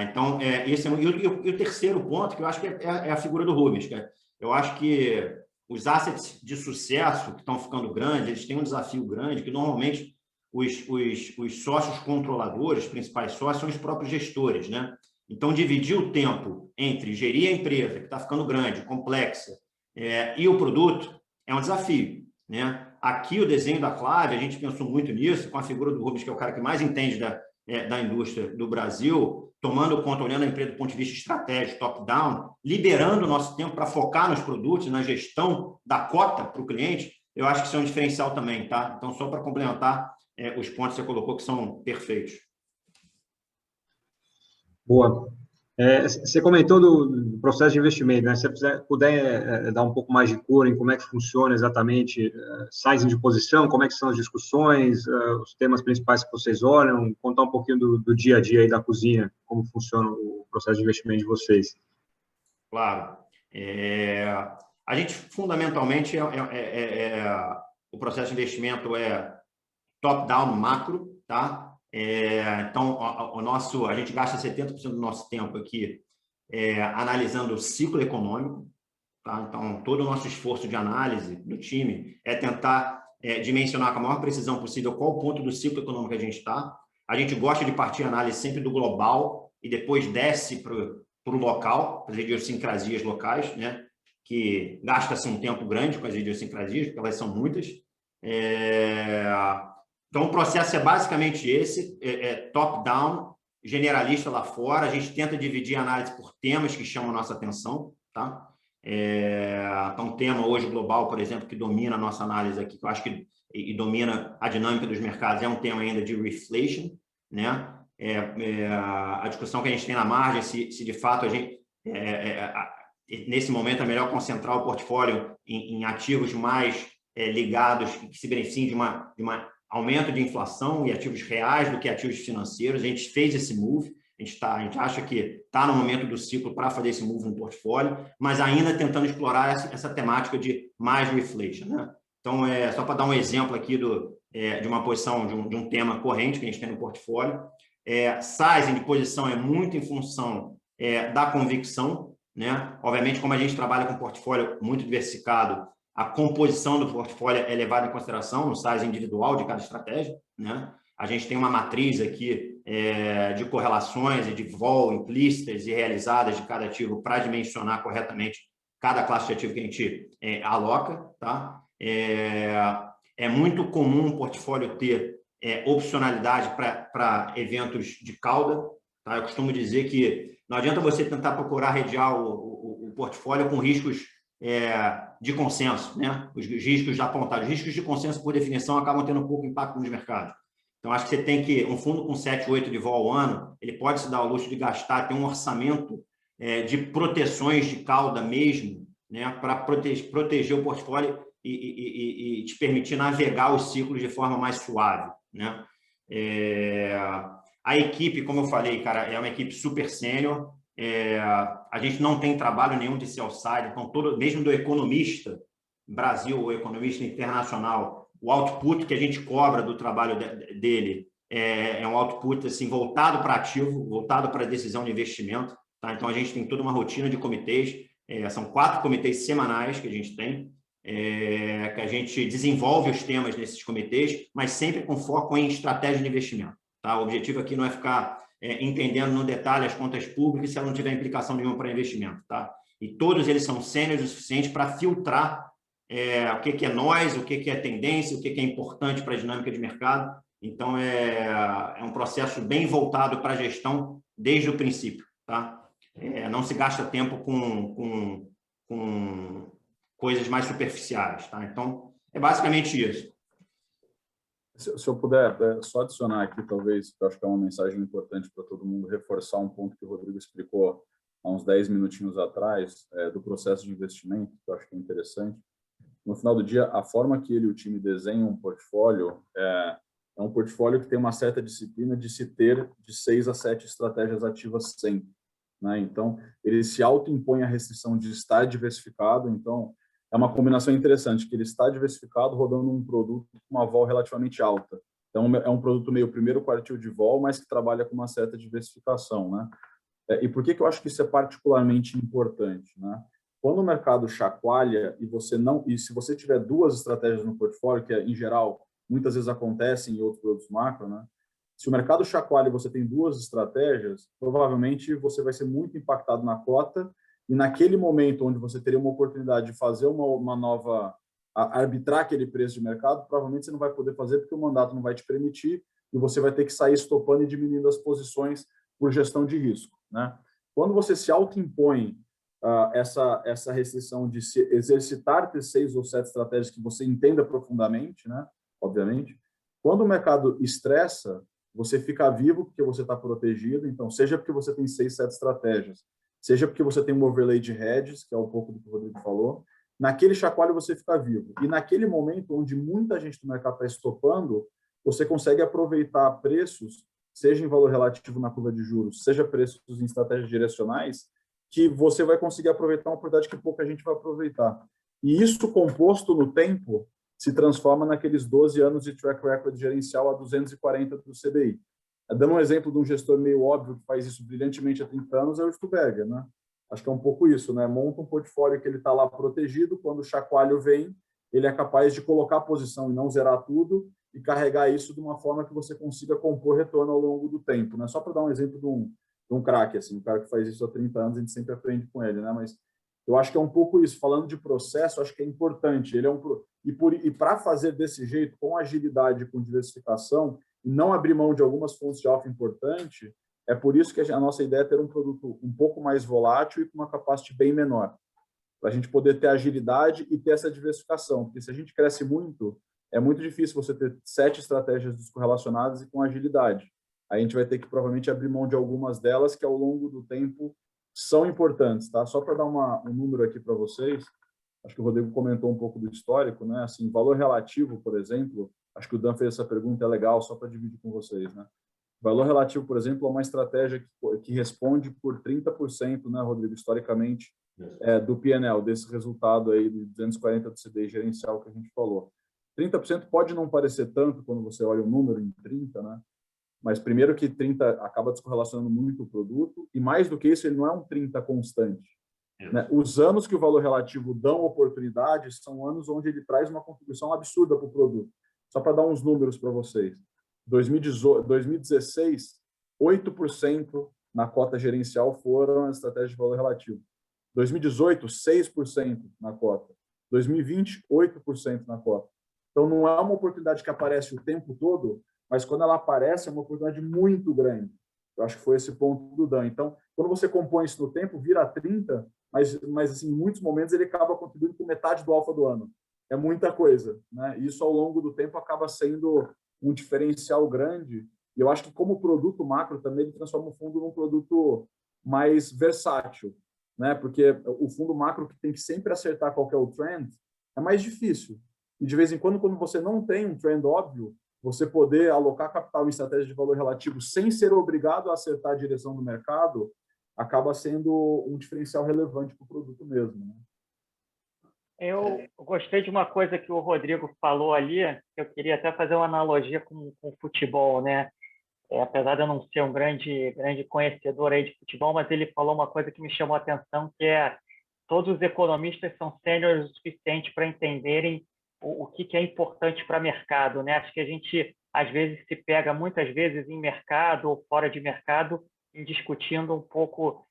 S4: Então, esse e o terceiro ponto, que eu acho que é a figura do Rubens, que eu acho que os assets de sucesso que estão ficando grandes, eles têm um desafio grande, que normalmente os sócios controladores, os principais sócios, são os próprios gestores, né? Então, dividir o tempo entre gerir a empresa, que está ficando grande, complexa, e o produto é um desafio, né? Aqui, o desenho da Clave, a gente pensou muito nisso, com a figura do Rubens, que é o cara que mais entende da indústria do Brasil, tomando conta, olhando a empresa do ponto de vista estratégico, top-down, liberando o nosso tempo para focar nos produtos, na gestão da cota para o cliente. Eu acho que isso é um diferencial também, tá? Então, só para complementar os pontos que você colocou, que são perfeitos.
S2: Boa. Você comentou do processo de investimento, né? Se você puder dar um pouco mais de cor em como é que funciona exatamente sizing de posição, como é que são as discussões, os temas principais que vocês olham, contar um pouquinho do dia a dia aí da cozinha, como funciona o processo de investimento de vocês.
S4: Claro. A gente, fundamentalmente, o processo de investimento é top-down, macro, tá? Então, a gente gasta 70% do nosso tempo aqui analisando o ciclo econômico, tá? Então, todo o nosso esforço de análise do time é tentar dimensionar com a maior precisão possível qual o ponto do ciclo econômico que a gente está. A gente gosta de partir a análise sempre do global e depois desce para o local, para as idiosincrasias locais, né? Que gasta-se um tempo grande com as idiosincrasias, porque elas são muitas. Então, o processo é basicamente esse, top-down, generalista lá fora. A gente tenta dividir a análise por temas que chamam a nossa atenção, tá? Então, tema hoje global, por exemplo, que domina a nossa análise aqui, que eu acho que e domina a dinâmica dos mercados, é um tema ainda de reflation, né? A discussão que a gente tem na margem, se de fato a gente, nesse momento, é melhor concentrar o portfólio em ativos mais ligados, que se beneficiem de uma aumento de inflação e ativos reais do que ativos financeiros. A gente fez esse move. A gente acha que está no momento do ciclo para fazer esse move no portfólio, mas ainda tentando explorar essa temática de mais reflation, né? Então, só para dar um exemplo aqui de uma posição, de um tema corrente que a gente tem no portfólio, sizing de posição é muito em função da convicção, né? Obviamente, como a gente trabalha com um portfólio muito diversificado, a composição do portfólio é levada em consideração no size individual de cada estratégia, né? A gente tem uma matriz aqui de correlações e de vol implícitas e realizadas de cada ativo para dimensionar corretamente cada classe de ativo que a gente aloca, tá? É muito comum um portfólio ter opcionalidade para eventos de cauda, tá? Eu costumo dizer que não adianta você tentar procurar redear o portfólio com riscos de consenso, né? Os riscos já apontados. Os riscos de consenso, por definição, acabam tendo pouco impacto nos mercados. Então, acho que você tem que, um fundo com 7, 8 de vol ao ano, ele pode se dar ao luxo de gastar, ter um orçamento de proteções de cauda mesmo, né? Para proteger o portfólio e te permitir navegar os ciclos de forma mais suave, né? A equipe, como eu falei, cara, é uma equipe super sênior. A gente não tem trabalho nenhum de sell-side, então mesmo do economista Brasil ou economista internacional, o output que a gente cobra do trabalho dele é um output assim, voltado para ativo, voltado para decisão de investimento, tá? Então a gente tem toda uma rotina de comitês, são 4 comitês semanais que a gente tem, que a gente desenvolve os temas nesses comitês, mas sempre com foco em estratégia de investimento, tá? O objetivo aqui não é ficar entendendo no detalhe as contas públicas se ela não tiver implicação nenhuma para investimento, tá? E todos eles são sêniores o suficiente para filtrar o que é noise, o que é tendência, o que é importante para a dinâmica de mercado. Então, é um processo bem voltado para a gestão desde o princípio, tá? Não se gasta tempo com coisas mais superficiais, tá? Então, é basicamente isso.
S3: Se eu puder só adicionar aqui, talvez, que eu acho que é uma mensagem importante para todo mundo, reforçar um ponto que o Rodrigo explicou há uns 10 minutinhos atrás, do processo de investimento, que eu acho que é interessante. No final do dia, a forma que ele e o time desenham um portfólio é um portfólio que tem uma certa disciplina de se ter de 6 a 7 estratégias ativas sempre, né? Então, ele se autoimpõe a restrição de estar diversificado. Então, é uma combinação interessante, que ele está diversificado rodando um produto com uma vol relativamente alta. Então, é um produto meio primeiro quartil de vol, mas que trabalha com uma certa diversificação, né? E por que eu acho que isso é particularmente importante, né? Quando o mercado chacoalha e se você tiver 2 estratégias no portfólio, que em geral muitas vezes acontece em outros produtos macro, né? Se o mercado chacoalha e você tem 2 estratégias, provavelmente você vai ser muito impactado na cota, e naquele momento onde você teria uma oportunidade de fazer uma nova, arbitrar aquele preço de mercado, provavelmente você não vai poder fazer porque o mandato não vai te permitir e você vai ter que sair estopando e diminuindo as posições por gestão de risco, né? Quando você se autoimpõe essa restrição de se exercitar ter 6 ou 7 estratégias que você entenda profundamente, né? Obviamente, quando o mercado estressa, você fica vivo porque você está protegido. Então, seja porque você tem 6, 7 estratégias, seja porque você tem um overlay de hedges, que é um pouco do que o Rodrigo falou, naquele chacoalho você fica vivo. E naquele momento onde muita gente do mercado está estopando, você consegue aproveitar preços, seja em valor relativo na curva de juros, seja preços em estratégias direcionais, que você vai conseguir aproveitar uma oportunidade que pouca gente vai aproveitar. E isso, composto no tempo, se transforma naqueles 12 anos de track record gerencial a 240 do CDI. Dando um exemplo de um gestor meio óbvio que faz isso brilhantemente há 30 anos, é o Stuberger, né? Acho que é um pouco isso, né? Monta um portfólio que ele está lá protegido, quando o chacoalho vem, ele é capaz de colocar a posição e não zerar tudo e carregar isso de uma forma que você consiga compor retorno ao longo do tempo, né? Só para dar um exemplo de um craque, assim, um cara que faz isso há 30 anos, a gente sempre aprende com ele, né? Mas eu acho que é um pouco isso. Falando de processo, acho que é importante. E para fazer desse jeito, com agilidade, com diversificação, e não abrir mão de algumas fontes de alfa importante, é por isso que a nossa ideia é ter um produto um pouco mais volátil e com uma capacidade bem menor, para a gente poder ter agilidade e ter essa diversificação. Porque se a gente cresce muito, é muito difícil você ter 7 estratégias descorrelacionadas e com agilidade. A gente vai ter que provavelmente abrir mão de algumas delas que ao longo do tempo são importantes, tá? Só para dar um número aqui para vocês, acho que o Rodrigo comentou um pouco do histórico, né? Assim, valor relativo, por exemplo, acho que o Dan fez essa pergunta, é legal, só para dividir com vocês, né? Valor relativo, por exemplo, é uma estratégia que responde por 30%, né, Rodrigo, historicamente, do P&L, desse resultado aí de 240 do CDI gerencial que a gente falou. 30% pode não parecer tanto quando você olha o número em 30, né? Mas primeiro que 30 acaba descorrelacionando muito o produto, e mais do que isso, ele não é um 30 constante. Né? Os anos que o valor relativo dão oportunidades são anos onde ele traz uma contribuição absurda para o produto. Só para dar uns números para vocês. 2016, 8% na cota gerencial foram as estratégias de valor relativo. 2018, 6% na cota. 2020, 8% na cota. Então, não é uma oportunidade que aparece o tempo todo, mas quando ela aparece, é uma oportunidade muito grande. Eu acho que foi esse ponto do Dan. Então, quando você compõe isso no tempo, vira 30, mas assim, em muitos momentos ele acaba contribuindo com metade do alfa do ano. É muita coisa, né? Isso, ao longo do tempo, acaba sendo um diferencial grande. E eu acho que, como produto macro, também ele transforma o fundo num produto mais versátil, né? Porque o fundo macro, que tem que sempre acertar qual que é o trend, é mais difícil. E, de vez em quando você não tem um trend óbvio, você poder alocar capital em estratégia de valor relativo sem ser obrigado a acertar a direção do mercado, acaba sendo um diferencial relevante para o produto mesmo, né?
S1: Eu gostei de uma coisa que o Rodrigo falou ali, que eu queria até fazer uma analogia com o futebol, né? Apesar de eu não ser um grande conhecedor aí de futebol, mas ele falou uma coisa que me chamou a atenção, que é todos os economistas são sêniores o suficiente para entenderem o que é importante para o mercado, né? Acho que a gente, às vezes, se pega muitas vezes em mercado ou fora de mercado, em discutindo um pouco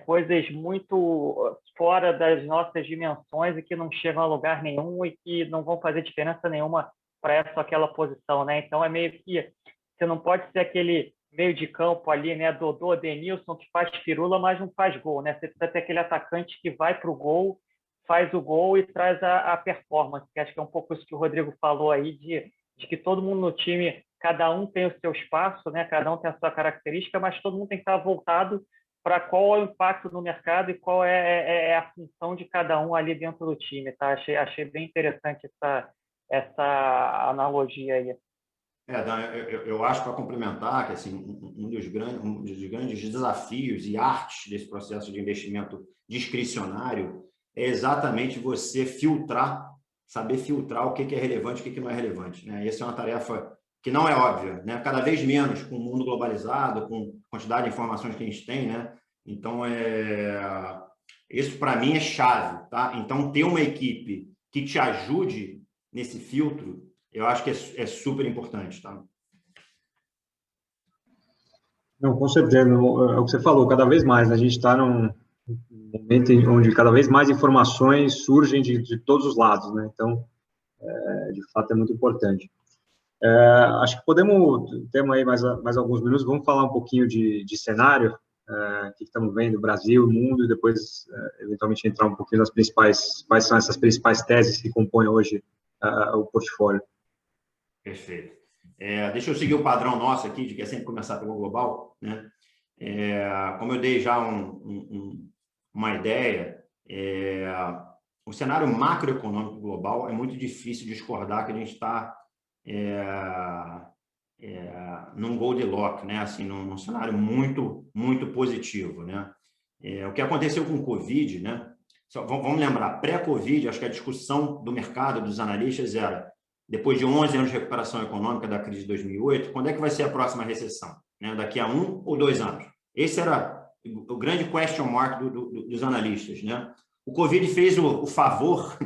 S1: coisas muito fora das nossas dimensões e que não chegam a lugar nenhum e que não vão fazer diferença nenhuma para essa ou aquela posição, né? Então, é meio que você não pode ser aquele meio de campo ali, né? Dodô, Denilson, que faz firula, mas não faz gol, né? Você precisa ter aquele atacante que vai para o gol, faz o gol e traz a performance, que acho que é um pouco isso que o Rodrigo falou aí, de que todo mundo no time, cada um tem o seu espaço, né? Cada um tem a sua característica, mas todo mundo tem que estar voltado para qual é o impacto no mercado e qual é a função de cada um ali dentro do time, tá? Achei bem interessante essa analogia aí.
S4: Dan, eu acho, para complementar, que assim, um dos grandes desafios e artes desse processo de investimento discricionário é exatamente você saber filtrar o que é relevante e o que não é relevante, né? Essa é uma tarefa que não é óbvia, né? Cada vez menos com o mundo globalizado, com a quantidade de informações que a gente tem, né? Então, isso para mim é chave, tá? Então, ter uma equipe que te ajude nesse filtro, eu acho que é super importante, tá?
S2: Não, com certeza, é o que você falou, cada vez mais, né? A gente está num momento onde cada vez mais informações surgem de todos os lados, né? Então, de fato, é muito importante. Acho que temos aí mais alguns minutos, vamos falar um pouquinho de cenário, que estamos vendo, Brasil, mundo, e depois, eventualmente, entrar um pouquinho nas quais são essas principais teses que compõem hoje o portfólio.
S4: Perfeito. Deixa eu seguir o padrão nosso aqui, de que é sempre começar pelo global, né? Como eu dei já uma ideia, o cenário macroeconômico global é muito difícil discordar que a gente está num Goldilocks, né? Assim, num cenário muito, muito positivo, né? O que aconteceu com o Covid, né? Vamos lembrar, pré-Covid, acho que a discussão do mercado, dos analistas, era, depois de 11 anos de recuperação econômica da crise de 2008, quando é que vai ser a próxima recessão? Né? Daqui a 1 ou 2 anos? Esse era o grande question mark dos analistas, né? O Covid fez o favor,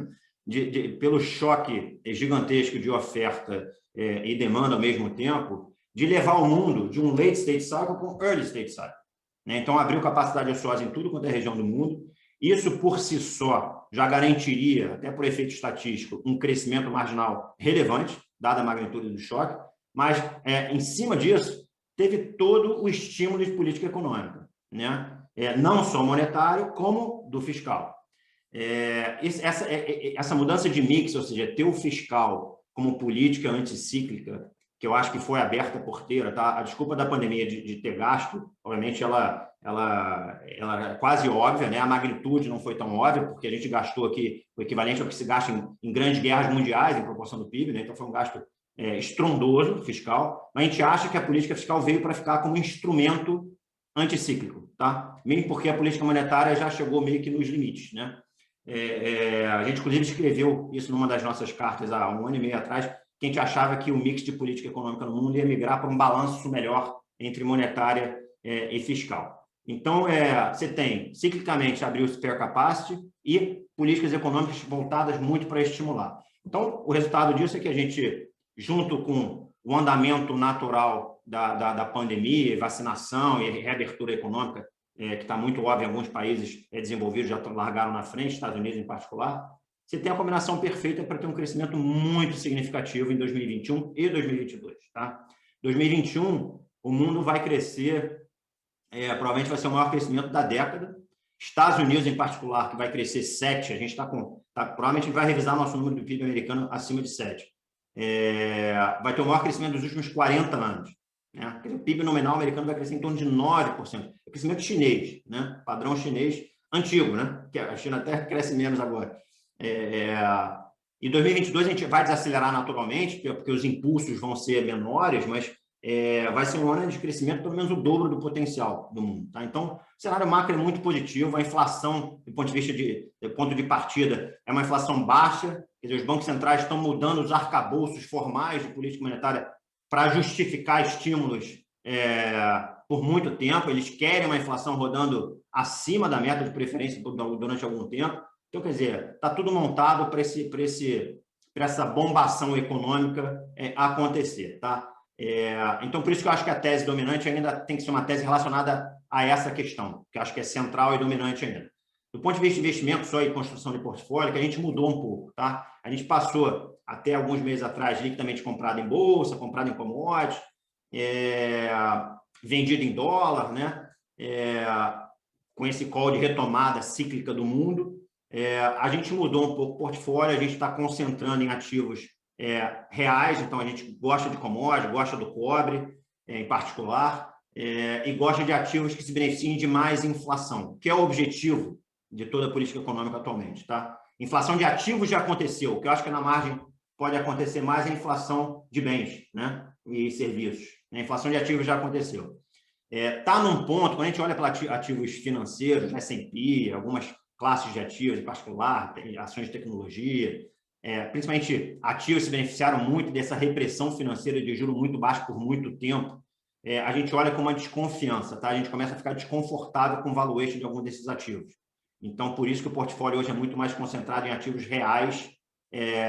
S4: pelo choque gigantesco de oferta e demanda ao mesmo tempo, de levar o mundo de um late stage cycle para um early stage cycle, né? Então, abriu capacidade ociosa em tudo quanto é região do mundo. Isso, por si só, já garantiria, até por efeito estatístico, um crescimento marginal relevante, dada a magnitude do choque, mas, em cima disso, teve todo o estímulo de política econômica, né? Não só monetário, como do fiscal. Essa mudança de mix, ou seja, ter o fiscal como política anticíclica, que eu acho que foi aberta a porteira, tá? A desculpa da pandemia de ter gasto, obviamente, ela é quase óbvia, né? A magnitude não foi tão óbvia, porque a gente gastou aqui o equivalente ao que se gasta em grandes guerras mundiais, em proporção do PIB, né? Então, foi um gasto estrondoso fiscal, mas a gente acha que a política fiscal veio para ficar como instrumento anticíclico, tá? Mesmo porque a política monetária já chegou meio que nos limites, né? A gente, inclusive, escreveu isso numa das nossas cartas há 1 ano e meio atrás, que a gente achava que o mix de política econômica no mundo ia migrar para um balanço melhor entre monetária e fiscal. Então, você tem, ciclicamente, abrir o spare capacity e políticas econômicas voltadas muito para estimular. Então, o resultado disso é que a gente, junto com o andamento natural da pandemia, vacinação e reabertura econômica, que está muito óbvio em alguns países desenvolvidos, já largaram na frente, Estados Unidos em particular, você tem a combinação perfeita para ter um crescimento muito significativo em 2021 e 2022. Tá? 2021, o mundo vai crescer, provavelmente vai ser o maior crescimento da década. Estados Unidos, em particular, que vai crescer 7%, a gente provavelmente vai revisar nosso número do PIB americano acima de 7%. Vai ter o maior crescimento dos últimos 40 anos. Né? O PIB nominal americano vai crescer em torno de 9%. É crescimento chinês, né? Padrão chinês antigo, né? Que a China até cresce menos agora. Em 2022 a gente vai desacelerar naturalmente, porque os impulsos vão ser menores, mas vai ser um ano de crescimento pelo menos o dobro do potencial do mundo. Tá? Então, o cenário macro é muito positivo, a inflação, do ponto de vista do ponto de partida, é uma inflação baixa, quer dizer, os bancos centrais estão mudando os arcabouços formais de política monetária para justificar estímulos por muito tempo, eles querem uma inflação rodando acima da meta de preferência durante algum tempo. Então, quer dizer, está tudo montado para essa bombação econômica acontecer. Tá? Então, por isso que eu acho que a tese dominante ainda tem que ser uma tese relacionada a essa questão, que eu acho que é central e dominante ainda. Do ponto de vista de investimento só e construção de portfólio, que a gente mudou um pouco. Tá? A gente passou, até alguns meses atrás, liquidamente comprado em bolsa, comprado em commodities, vendido em dólar, né? Com esse call de retomada cíclica do mundo. A gente mudou um pouco o portfólio, a gente está concentrando em ativos reais, então a gente gosta de commodities, gosta do cobre, em particular, e gosta de ativos que se beneficiem de mais inflação, que é o objetivo de toda a política econômica atualmente. Tá? Inflação de ativos já aconteceu, o que eu acho que na margem pode acontecer mais é a inflação de bens, né? E serviços. A inflação de ativos já aconteceu. Está num ponto, quando a gente olha para ativos financeiros, S&P, algumas classes de ativos, em particular, ações de tecnologia, principalmente ativos se beneficiaram muito dessa repressão financeira de juros muito baixos por muito tempo, a gente olha com uma desconfiança, tá? A gente começa a ficar desconfortável com o valuation de algum desses ativos. Então, por isso que o portfólio hoje é muito mais concentrado em ativos reais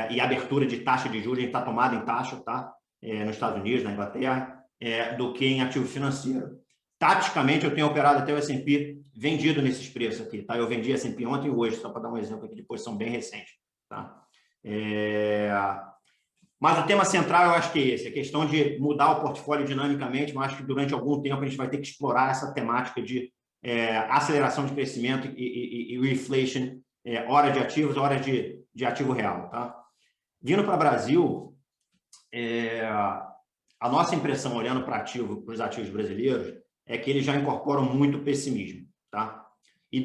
S4: e abertura de taxa de juros, a gente está tomado em taxa, tá? Nos Estados Unidos, na Inglaterra, do que em ativo financeiro. Taticamente, eu tenho operado até o S&P vendido nesses preços aqui, tá? Eu vendi S&P ontem e hoje, só para dar um exemplo aqui de posição bem recente, tá? Mas o tema central eu acho que é esse, a questão de mudar o portfólio dinamicamente, mas acho que durante algum tempo a gente vai ter que explorar essa temática de aceleração de crescimento e reflation, hora de ativos, hora de ativo real, tá? Vindo para o Brasil, a nossa impressão, olhando para os ativos brasileiros, é que eles já incorporam muito pessimismo, tá? E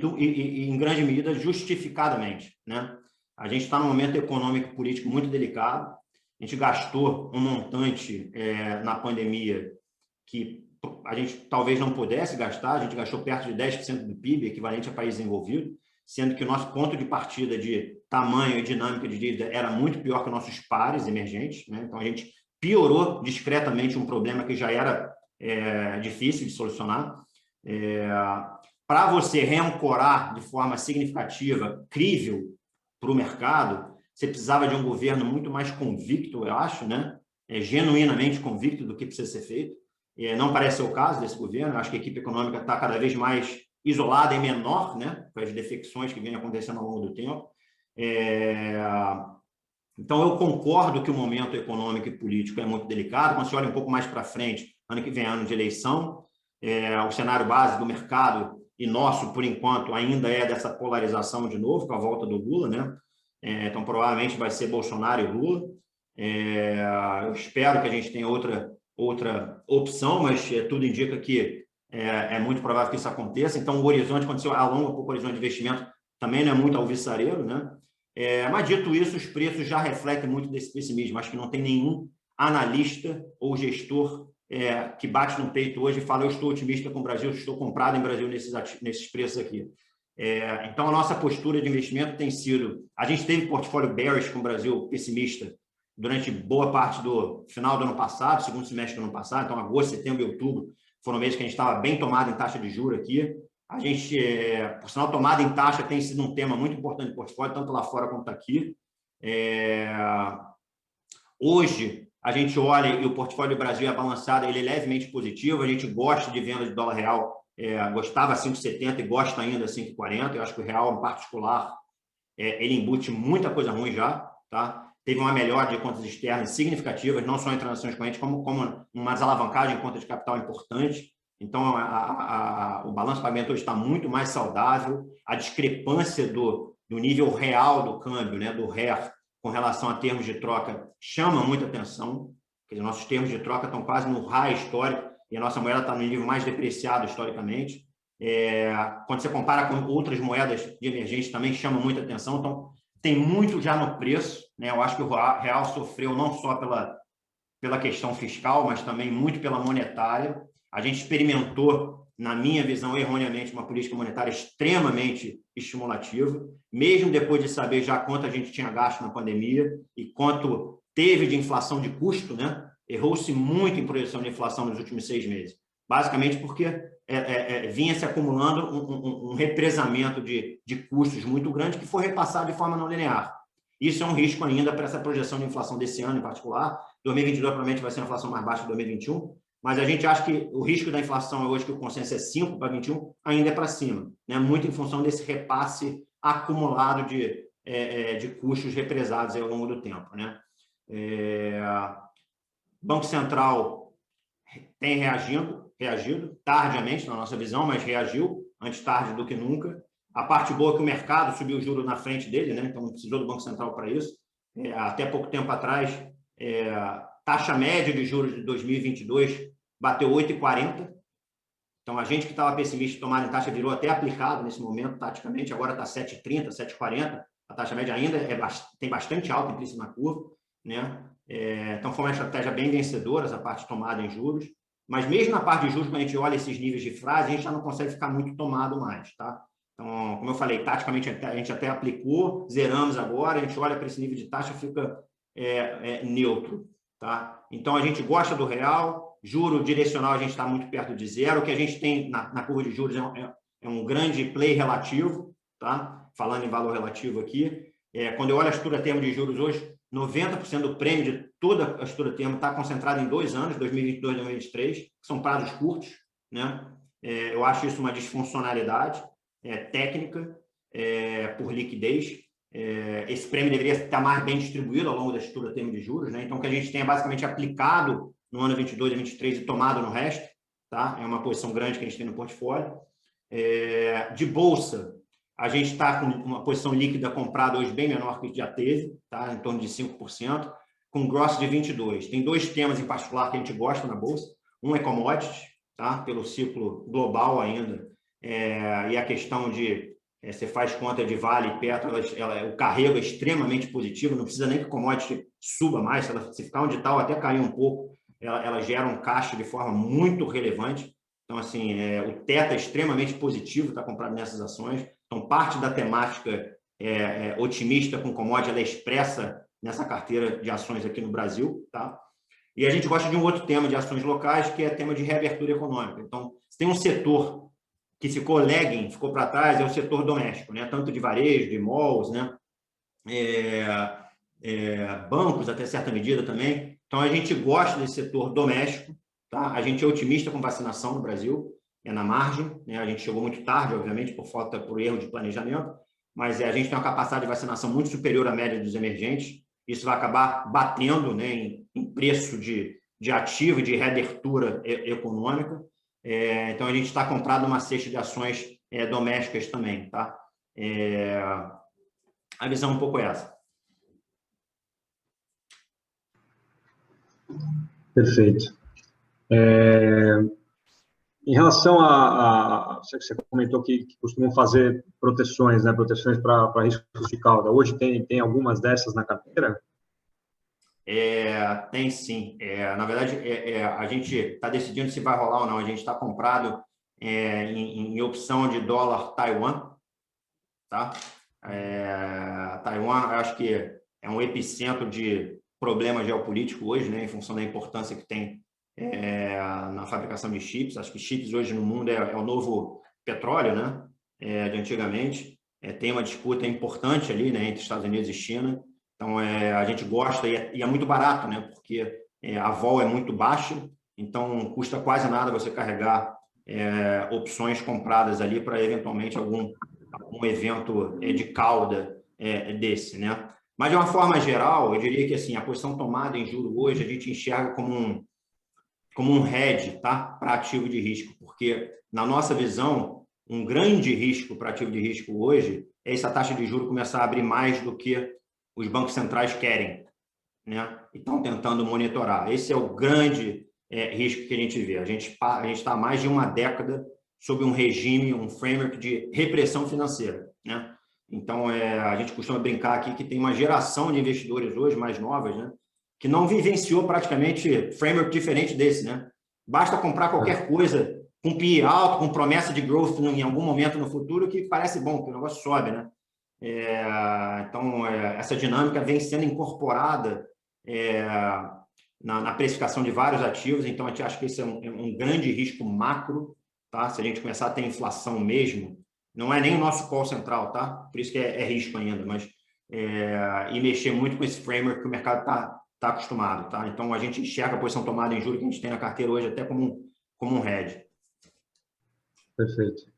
S4: em grande medida, justificadamente, né? A gente está num momento econômico e político muito delicado, a gente gastou um montante na pandemia que a gente talvez não pudesse gastar, a gente gastou perto de 10% do PIB, equivalente a país desenvolvido, sendo que o nosso ponto de partida de tamanho e dinâmica de dívida era muito pior que nossos pares emergentes, né? Então, a gente piorou discretamente um problema que já era difícil de solucionar. Para você reancorar de forma significativa, crível para o mercado, você precisava de um governo muito mais convicto, eu acho, né? Genuinamente convicto do que precisa ser feito. Não parece ser o caso desse governo. Eu acho que a equipe econômica está cada vez mais isolada e menor, né? Com as defecções que vêm acontecendo ao longo do tempo. Então, eu concordo que o momento econômico e político é muito delicado. Quando você olha um pouco mais para frente, ano que vem é ano de eleição, o cenário base do mercado e nosso, por enquanto, ainda é dessa polarização de novo, com a volta do Lula, né? Então, provavelmente vai ser Bolsonaro e Lula. Eu espero que a gente tenha outra opção, mas tudo indica que é muito provável que isso aconteça. Então, o horizonte, quando você alonga um pouco o horizonte de investimento, também não é muito alvissareiro, né? Mas, dito isso, os preços já refletem muito desse pessimismo. Acho que não tem nenhum analista ou gestor que bate no peito hoje e fala: eu estou otimista com o Brasil, estou comprado em Brasil nesses preços aqui. Então, a nossa postura de investimento tem sido... A gente teve portfólio bearish com o Brasil pessimista durante boa parte do final do ano passado, segundo semestre do ano passado. Então, agosto, setembro e outubro foram meses que a gente estava bem tomado em taxa de juros aqui. A gente, por sinal, tomada em taxa tem sido um tema muito importante do portfólio, tanto lá fora quanto aqui. Hoje, a gente olha e o portfólio do Brasil é balançado, ele é levemente positivo. A gente gosta de venda de dólar real, gostava 5,70 e gosta ainda 5,40. Eu acho que o real, em particular, ele embute muita coisa ruim já, tá? Teve uma melhora de contas externas significativas, não só em transações correntes, como uma desalavancagem em conta de capital importante. Então, o balanço de pagamento hoje está muito mais saudável. A discrepância do nível real do câmbio, né, do RER, com relação a termos de troca, chama muita atenção. Quer dizer, nossos termos de troca estão quase no high histórico e a nossa moeda está no nível mais depreciado historicamente. Quando você compara com outras moedas de emergência, também chama muita atenção. Então, tem muito já no preço, né? Eu acho que o real sofreu não só pela questão fiscal, mas também muito pela monetária. A gente experimentou, na minha visão, erroneamente, uma política monetária extremamente estimulativa, mesmo depois de saber já quanto a gente tinha gasto na pandemia e quanto teve de inflação de custo, né? Errou-se muito em projeção de inflação nos últimos 6 meses, basicamente porque vinha se acumulando um represamento de custos muito grande que foi repassado de forma não linear. Isso é um risco ainda para essa projeção de inflação desse ano em particular. 2022 provavelmente vai ser uma inflação mais baixa que 2021, mas a gente acha que o risco da inflação hoje, que o consenso é 5 para 21, ainda é para cima, né? Muito em função desse repasse acumulado de custos represados ao longo do tempo, né? Banco Central tem reagido tardiamente, na nossa visão, mas reagiu, antes tarde do que nunca. A parte boa é que o mercado subiu o juro na frente dele, né? Então não precisou do Banco Central para isso. Até pouco tempo atrás, taxa média de juros de 2022 bateu 8,40. Então, a gente que estava pessimista de tomar em taxa virou até aplicado nesse momento, taticamente. Agora está 7,30, 7,40. A taxa média ainda tem bastante alta implícita na curva, né? Então, foi uma estratégia bem vencedora, essa parte de tomada em juros. Mas mesmo na parte de juros, quando a gente olha esses níveis de frase, a gente já não consegue ficar muito tomado mais, tá? Então, como eu falei, taticamente a gente até aplicou, zeramos agora, a gente olha para esse nível de taxa, fica neutro, tá? Então, a gente gosta do real, juro direcional a gente está muito perto de zero, o que a gente tem na curva de juros é um grande play relativo, tá? Falando em valor relativo aqui, quando eu olho a estrutura termo de juros hoje, 90% do prêmio de toda a estrutura termo está concentrado em 2 anos, 2022 e 2023, que são prazos curtos, né? Eu acho isso uma disfuncionalidade técnica por liquidez. Esse prêmio deveria estar mais bem distribuído ao longo da estrutura termo de juros, né? Então, que a gente tenha basicamente aplicado no ano 22 e 23 e tomado no resto, tá? É uma posição grande que a gente tem no portfólio. De bolsa, a gente está com uma posição líquida comprada hoje bem menor que já teve, tá? Em torno de 5%, com gross de 22%. Tem 2 temas em particular que a gente gosta na bolsa. Um é commodities, tá? Pelo ciclo global ainda, e a questão de você faz conta de Vale e Petro, o carrego é extremamente positivo, não precisa nem que o commodity suba mais, se ficar onde está ou até cair um pouco, ela gera um caixa de forma muito relevante. Então, assim, o teto é extremamente positivo, está comprado nessas ações. Então, parte da temática otimista com commodity, ela é expressa nessa carteira de ações aqui no Brasil, tá? E a gente gosta de um outro tema de ações locais, que é tema de reabertura econômica. Então, se tem um setor que ficou lagging, ficou para trás, é o setor doméstico, né? Tanto de varejo, de malls, né? Bancos, até certa medida também. Então, a gente gosta desse setor doméstico, tá? A gente é otimista com vacinação no Brasil, na margem, né? A gente chegou muito tarde, obviamente, por erro de planejamento, mas a gente tem uma capacidade de vacinação muito superior à média dos emergentes. Isso vai acabar batendo, né, em preço de ativo e de reabertura econômica. Então, a gente está comprado uma cesta de ações domésticas também, tá? A visão um pouco é essa.
S2: Perfeito. Em relação você comentou que costumam fazer proteções, né? Proteções para riscos de cauda. Hoje tem algumas dessas na carteira?
S4: Tem sim. Na verdade, a gente está decidindo se vai rolar ou não. A gente está comprado em opção de dólar Taiwan, tá? Taiwan, eu acho que é um epicentro de problema geopolítico hoje, né, em função da importância que tem na fabricação de chips. Acho que chips hoje no mundo é o novo petróleo, né, de antigamente. Tem uma disputa importante ali, né, entre Estados Unidos e China. Então, a gente gosta e é muito barato, né, porque a vol é muito baixa, então custa quase nada você carregar opções compradas ali para eventualmente algum evento de cauda desse, né? Mas, de uma forma geral, eu diria que assim, a posição tomada em juro hoje a gente enxerga como um hedge, tá? Para ativo de risco, porque, na nossa visão, um grande risco para ativo de risco hoje é essa taxa de juros começar a abrir mais do que os bancos centrais querem, né? E estão tentando monitorar. Esse é o grande risco que a gente vê. A gente está há mais de uma década sob um regime, um framework de repressão financeira, né? Então, a gente costuma brincar aqui que tem uma geração de investidores hoje, mais novas, né, que não vivenciou praticamente framework diferente desse, né? Basta comprar qualquer coisa com PE alto, com promessa de growth em algum momento no futuro, que parece bom, que o negócio sobe, né? Então, essa dinâmica vem sendo incorporada na precificação de vários ativos. Então, a gente acha que esse é um grande risco macro, tá? Se a gente começar a ter inflação mesmo, não é nem o nosso call central, tá? Por isso que é risco ainda, mas e mexer muito com esse framework que o mercado está acostumado, tá? Então, a gente enxerga a posição tomada em juros que a gente tem na carteira hoje até como um hedge.
S2: Perfeito.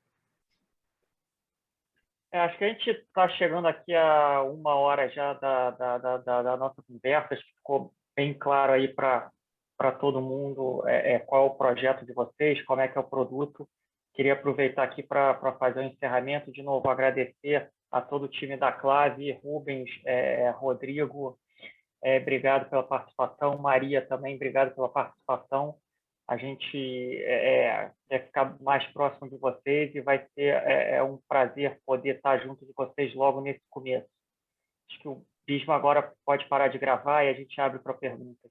S1: Acho que a gente está chegando aqui a 1 hora já da nossa conversa. Acho que ficou bem claro aí para todo mundo qual é o projeto de vocês, como é que é o produto. Queria aproveitar aqui para fazer o encerramento. De novo, agradecer a todo o time da Clave, Rubens, Rodrigo, obrigado pela participação. Maria também, obrigado pela participação. A gente quer ficar mais próximo de vocês e vai ser um prazer poder estar junto de vocês logo nesse começo. Acho que o Bismo agora pode parar de gravar e a gente abre para perguntas.